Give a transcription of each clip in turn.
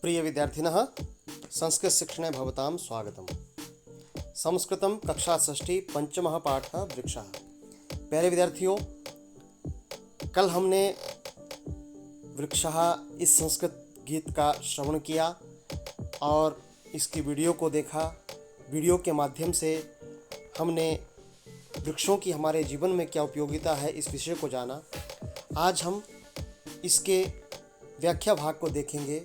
प्रिय विद्यार्थिनः संस्कृतशिक्षणे भवतां स्वागतम्। संस्कृतं कक्षा षष्ठी पंचमः पाठः वृक्षः। प्यारे विद्यार्थियों, कल हमने वृक्षः इस संस्कृत गीत का श्रवण किया और इसकी वीडियो को देखा। वीडियो के माध्यम से हमने वृक्षों की हमारे जीवन में क्या उपयोगिता है इस विषय को जाना। आज हम इसके व्याख्या भाग को देखेंगे।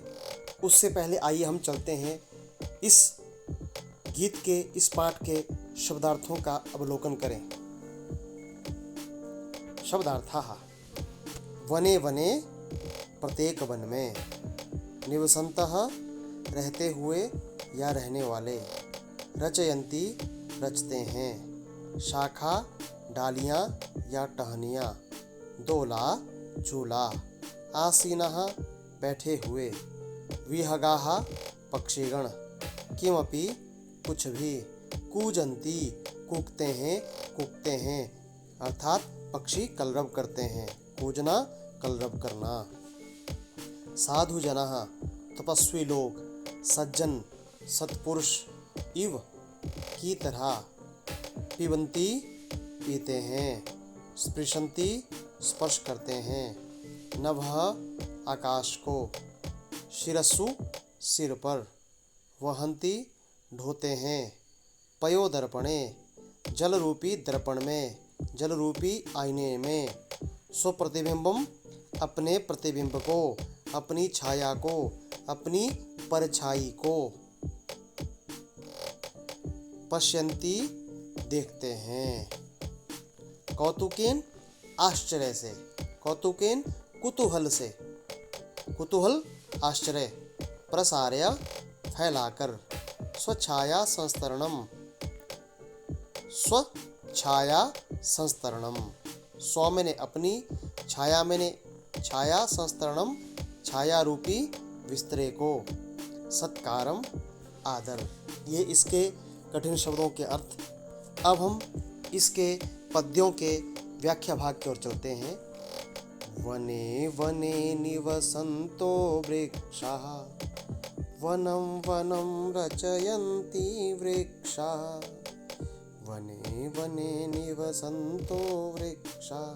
उससे पहले आइए हम चलते हैं इस गीत के इस पाठ के शब्दार्थों का अवलोकन करें। शब्दार्थः वने वने प्रत्येक वन में, निवसन्तः रहते हुए या रहने वाले, रचयन्ती रचते हैं, शाखा डालियाँ या टहनियाँ, दोला झूला, आसीनः बैठे हुए, विहगाः पक्षीगण, किमपि कुछ भी, कूजन्ती कूकते हैं अर्थात पक्षी कलरव करते हैं, कूजना कलरव करना। साधु जनः तपस्वी लोग, सज्जन सत्पुरुष इव की तरह, पिबन्ति पीते हैं, स्पृशन्ति स्पर्श करते हैं, नभः आकाश को, शिरस्सु सिर पर, वहन्ति ढोते हैं, पयोदर्पणे जल रूपी दर्पण में, जल रूपी आईने में, स्वप्रतिबिंबम अपने प्रतिबिंब को, अपनी छाया को, अपनी परछाई को, पश्यन्ति देखते हैं, कौतुकेन आश्चर्य से, कौतुकेन कुतूहल से, कुतूहल आश्चर्य, प्रसार्य फैलाकर, स्वछाया संस्तरणम, स्वछाया संस्तरणम, स्व मैंने अपनी, छाया मैंने छाया, संस्तरणम छाया रूपी विस्तरे को, सत्कारम आदर। ये इसके कठिन शब्दों के अर्थ। अब हम इसके पद्यों के व्याख्या भाग की ओर चलते हैं। वने वने निवसन्तो वृक्षाः, वनं वनं रचयन्ति वृक्षाः, वने वने निवसन्तो वृक्षाः,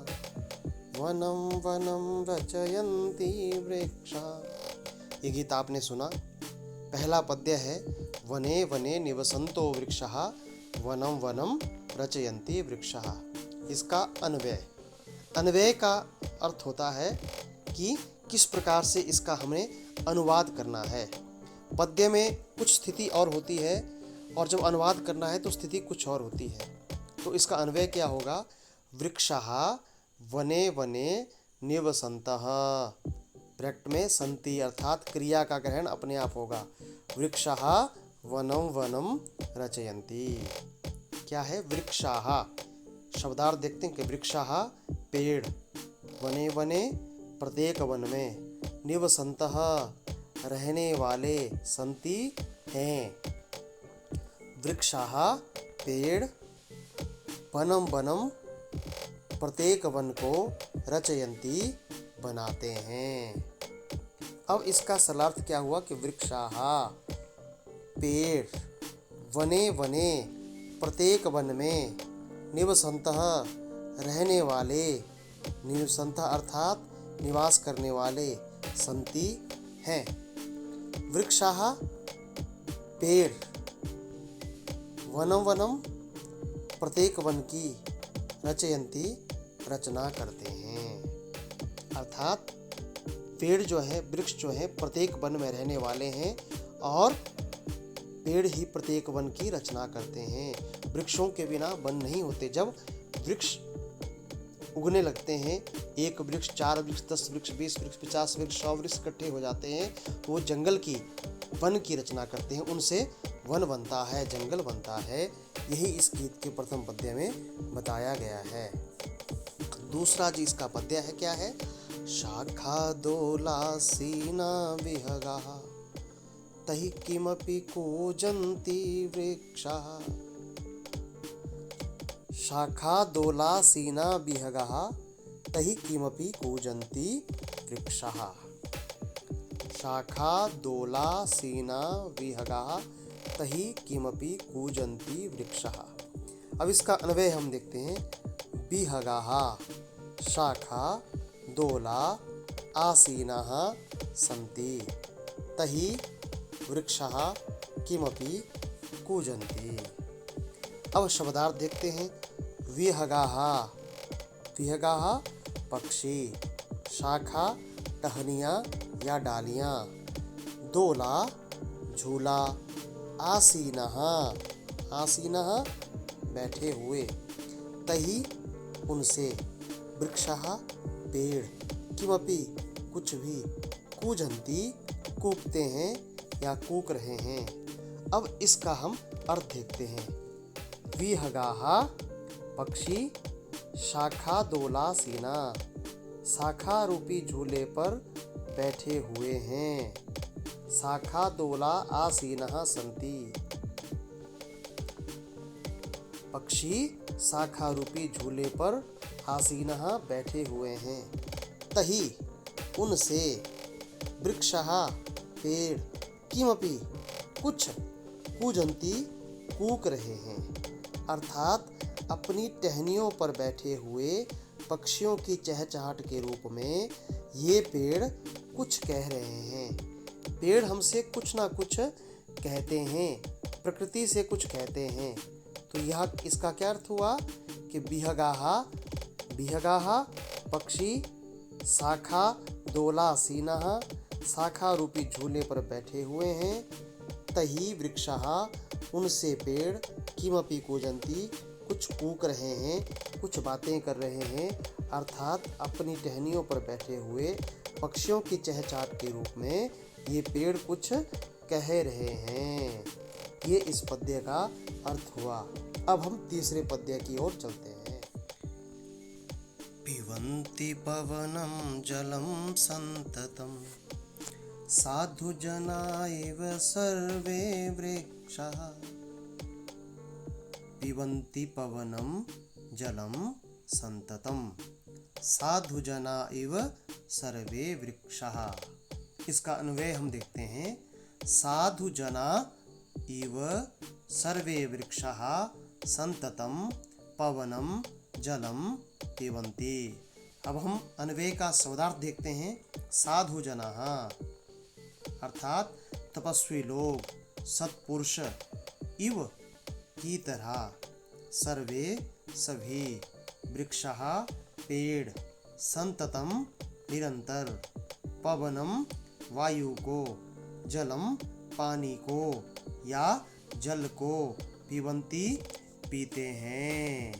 वनं वनं रचयन्ति वृक्षाः। ये गीत आपने सुना। पहला पद्य है वने वने निवसन्तो वृक्षाः, वनं वनं रचयन्ति वृक्षाः। इसका अन्वय, अन्वय का अर्थ होता है कि किस प्रकार से इसका हमें अनुवाद करना है। पद्य में कुछ स्थिति और होती है और जब अनुवाद करना है तो स्थिति कुछ और होती है। तो इसका अन्वय क्या होगा? वृक्षाः वने वने निवसन्तः, ब्रैकेट में संति अर्थात क्रिया का ग्रहण अपने आप होगा। वृक्षाः वनं वनं रचयन्ति। क्या है? वृक्षाः शब्दार्थ देखते हैं कि वृक्षाः पेड़, वने वने प्रत्येक वन में, निवसन्तः रहने वाले, संति हैं, वृक्षाः पेड़, वनं वनं प्रत्येक वन को, रचयन्ति बनाते हैं। अब इसका सरलार्थ क्या हुआ कि वृक्षाः पेड़, वने वने प्रत्येक वन में, निवसन्तः रहने वाले, निवसन्तः अर्थात निवास करने वाले, संति हैं, वृक्षाः पेड़, वनं वनं प्रत्येक वन की, रचयन्ति रचना करते हैं। अर्थात पेड़ जो है, वृक्ष जो है प्रत्येक वन में रहने वाले हैं और पेड़ ही प्रत्येक वन की रचना करते हैं। वृक्षों के बिना वन नहीं होते। जब वृक्ष उगने लगते हैं, एक वृक्ष, 4 वृक्ष, 10 वृक्ष, 20 वृक्ष, 50 वृक्ष, 100 वृक्ष इकट्ठे हो जाते हैं, वो जंगल की, वन की रचना करते हैं। उनसे वन बनता है, जंगल बनता है। यही इस गीत के प्रथम पद्य में बताया गया है। दूसरा जी इसका पद्य है, क्या है? शाखा दोलासीना विहगाः, तहि किमपि कूजन्ति वृक्षाः, शाखा दोलासीना विहगाः, तहि किमपि कूजन्ति वृक्षाः। शाखा दोला सीना विहगा तहि किमपि कूजन्ति वृक्षः। अब इसका अन्वय हम देखते हैं। विहगाः शाखा दोला आसीनाः सन्ति तहि वृक्षः किमपि कूजन्ति। अब शब्दार्थ देखते हैं। विहगाः विहगाः पक्षी, शाखा टहनियाँ या डालियाँ, दोला झूला, आसीनः आसीनः बैठे हुए, तहि उनसे, वृक्षः पेड़, किमपि कुछ भी, कूजन्ति कूकते हैं या कूक रहे हैं। अब इसका हम अर्थ देखते हैं। विहगाः पक्षी, शाखा दोला सीना, शाखा रूपी झूले पर बैठे हुए हैं, शाखा दोला आसीनः सन्ति। पक्षी शाखा रूपी झूले पर आसीनः बैठे हुए हैं, तहि उनसे, वृक्षः पेड़, किमपि कुछ, कूजन्ति कूक रहे हैं। अर्थात अपनी टहनियों पर बैठे हुए पक्षियों की चहचहाट के रूप में ये पेड़ कुछ कह रहे हैं। पेड़ हमसे कुछ ना कुछ कहते हैं, प्रकृति से कुछ कहते हैं। तो यह इसका क्या अर्थ हुआ कि विहगाः विहगाः पक्षी, शाखा दोला सीनाः शाखा रूपी झूले पर बैठे हुए हैं, तहि वृक्षः उनसे पेड़, किमपि कूजन्ति कुछ कूक रहे हैं, कुछ बातें कर रहे हैं। अर्थात अपनी टहनियों पर बैठे हुए पक्षियों की चहचहाट के रूप में ये पेड़ कुछ कह रहे हैं। ये इस पद्य का अर्थ हुआ। अब हम तीसरे पद्य की ओर चलते हैं। पिबन्ति पवनं जलं सन्ततं साधु जना इव सर्वे वृक्षाः। पिबन्ति पवनं जलं सन्ततं साधु जना इव सर्वे वृक्षाः। इसका अन्वय हम देखते हैं। साधु जना इव सर्वे वृक्षाः सन्ततं पवनं जलं पिबन्ति। अब हम अन्वय का शब्दार्थ देखते हैं। साधु जनाः अर्थात तपस्वी लोग, सत्पुरुष, इव की तरह, सर्वे सभी, वृक्षाः पेड़, सन्ततं निरंतर, पवनम वायु को, जलम पानी को या जल को, पिबन्ति पीते हैं।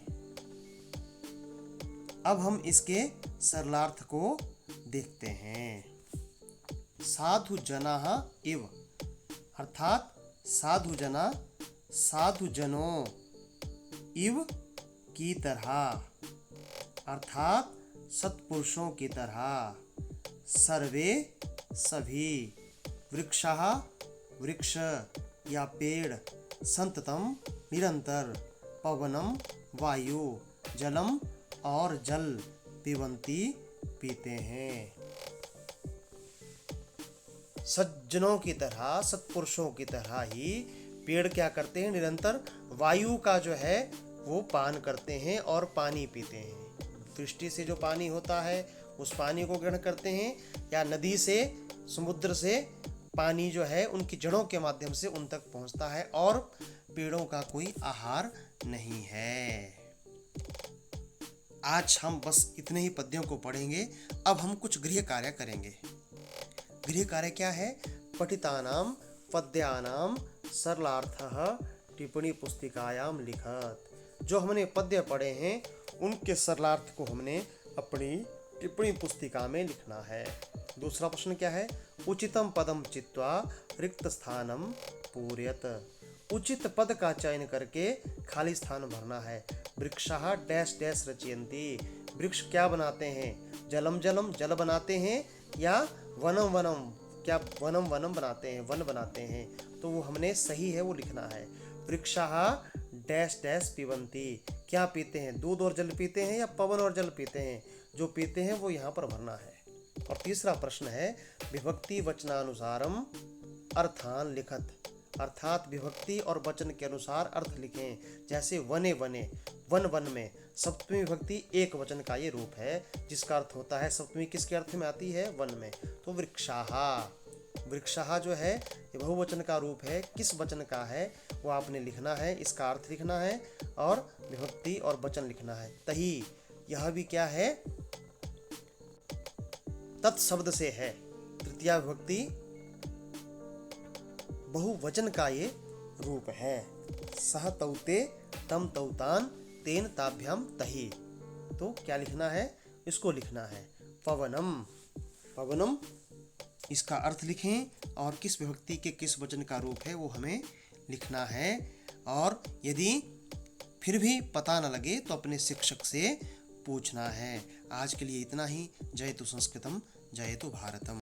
अब हम इसके सरलार्थ को देखते हैं। साधु जनाः इव अर्थात साधु जना, साधु जनों, इव की तरह अर्थात सत्पुरुषों की तरह, सर्वे सभी, वृक्षाः वृक्ष या पेड़, सन्ततं निरंतर, पवनम वायु, जलम और जल, पिबन्ति पीते हैं। सज्जनों की तरह, सत्पुरुषों की तरह ही पेड़ क्या करते हैं? निरंतर वायु का जो है वो पान करते हैं और पानी पीते हैं। वृष्टि से जो पानी होता है उस पानी को ग्रहण करते हैं, या नदी से, समुद्र से पानी जो है उनकी जड़ों के माध्यम से उन तक पहुंचता है, और पेड़ों का कोई आहार नहीं है। आज हम बस इतने ही पद्यों को पढ़ेंगे। अब हम कुछ गृह कार्य करेंगे। गृह कार्य क्या है? पठितानां पद्यानां सरलार्थः टिप्पणी पुस्तिकायां लिखत। जो हमने पद्य पढ़े हैं उनके सरलार्थ को हमने अपनी टिप्पणी पुस्तिका में लिखना है। दूसरा प्रश्न क्या है? उचितम पदम चित्वा रिक्त स्थानम पूरयत। उचित पद का चयन करके खाली स्थान भरना है। वृक्षाः डैश डैश रचयन्ति। वृक्ष क्या बनाते हैं? जलम जलम जल बनाते हैं, या वनम वनम क्या वनम वनम बनाते हैं, वन बनाते हैं। तो वो हमने सही है वो लिखना है। वृक्षाः डैश डैश पिबन्ति। क्या पीते हैं? दूध और जल पीते हैं या पवन और जल पीते हैं? जो पीते हैं वो यहाँ पर भरना है। और तीसरा प्रश्न है विभक्ति वचनानुसारम अर्थान लिखत, अर्थात विभक्ति और वचन के अनुसार अर्थ लिखें। जैसे वने वने, वन वन में, सप्तमी विभक्ति एक वचन का ये रूप है जिसका अर्थ होता है, सप्तमी किसके अर्थ में आती है? वन में। तो वृक्षाहा, वृक्षाहा जो है ये बहुवचन का रूप है, किस वचन का है वो आपने लिखना है, इसका अर्थ लिखना है और विभक्ति और वचन लिखना है। तही, यह भी क्या है? तत्शब्द से है, तृतीया विभक्ति बहुवचन का ये रूप है। सह तौते तम तौतान तेन ताभ्याम तही, तो क्या लिखना है? इसको लिखना है पवनम, पवनम इसका अर्थ लिखें और किस विभक्ति के किस वचन का रूप है वो हमें लिखना है। और यदि फिर भी पता न लगे तो अपने शिक्षक से पूछना है। आज के लिए इतना ही। जयतु संस्कृतम, जयतु भारतम।